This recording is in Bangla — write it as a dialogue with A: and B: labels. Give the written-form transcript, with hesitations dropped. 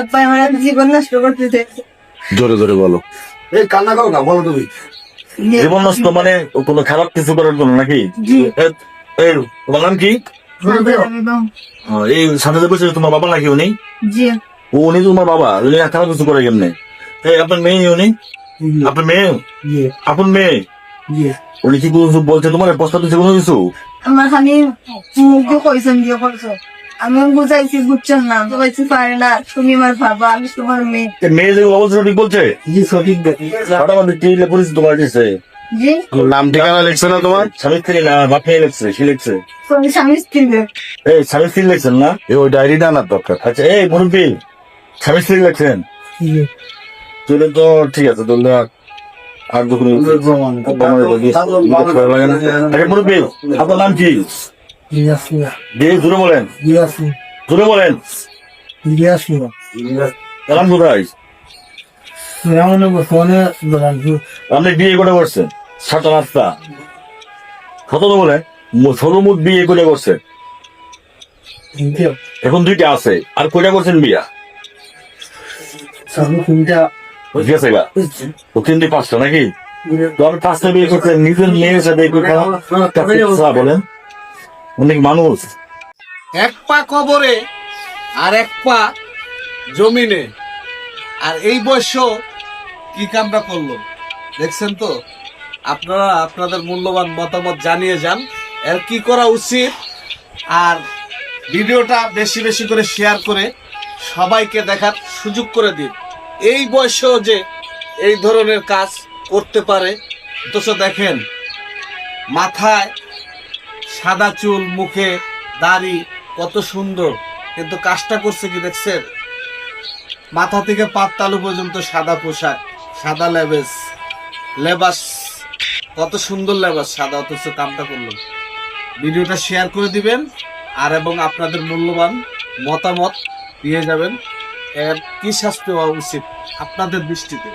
A: আব্বা আমার জীবন নষ্ট করতে চাইছে।
B: জোরে জোরে বলো।
C: এই কান্না করো না, বলো তুমি।
B: জীবন নষ্ট মানে কোনো খারাপ কিছু করার জন্য নাকি?
A: জি।
B: এই তোমার নাম কি?
A: এবং
B: এই সাথে বসে তোমার বাবা নাকি উনি?
A: জি
B: উনি তোমার বাবা, উনি খারাপ কিছু করে কেমনে? এই আপনার মেয়ে উনি? আপনার মেয়ে? আপনার মেয়ে? উনি কি কিছু বলছে তোমার প্রস্তাব দিচ্ছে কোনো কিছু?
A: আমার খালি মুখ দিয়ে কইছেন দিয়ে করছো। আমি বুঝাইছি বুঝছেন না, বুঝাইছি পারে না, তুমি আমার বাবা, আমি তোমার মেয়ে।
B: মেয়ে যে অবস্থা ঠিক বলছে?
C: জি সঠিক।
B: কি পুলিশ তোমার দিচ্ছে?
A: জি
B: নাম ঠিকানা লিখছে না তোমার? স্বামী স্ত্রী না বাপ মেয়ে লিখছে, সে লিখছে।
A: তুমি স্বামী স্ত্রী।
B: এই স্বামী স্ত্রী লিখছেন না? ওই ডায়েরিটা আনার দরকার। আচ্ছা এই মুরব্বী, স্বামী স্ত্রী লিখছেন? চলে তো ঠিক আছে, তাহলে আর যখন লাগে না। আচ্ছা মুরব্বী, আপনার নাম কি? জোরে বলেন, জোরে বলেন। নাম কোথায়? আপনি বিয়ে করে করছেন? সাতটা রাস্তা কত বলে সর্বমোট বিয়ে করে করছে? এখন দুইটা আছে, আর কয়টা করছেন বিয়া? ঠিক আছে গা, ও তিনটে পাঁচটা নাকি? তো আপনি পাঁচটা বিয়ে করছেন নিজের মেয়ের সাথে বলেন? অনেক মানুষ
D: এক পা কবরে আর এক পা জমিনে, আর এই বয়স কি কামটা করলো দেখছেন তো? আপনারা আপনাদের মূল্যবান মতামত জানিয়ে যান এর কি করা উচিত। আর ভিডিওটা বেশি বেশি করে শেয়ার করে সবাইকে দেখার সুযোগ করে দিন। এই বয়সেও যে এই ধরনের কাজ করতে পারে, অথচ দেখেন মাথায় সাদা চুল, মুখে দাড়ি, কত সুন্দর, কিন্তু কাজটা করছে কি দেখছেন? মাথা থেকে পাত তালু পর্যন্ত সাদা পোশাক, সাদা লেবাস, কত সুন্দর লেবাস সাদা, অথচ কামটা করলো। ভিডিওটা শেয়ার করে দিবেন আর এবং আপনাদের মূল্যবান মতামত দিয়ে যাবেন এর কি শাস্তি হওয়া উচিত আপনাদের দৃষ্টিতে।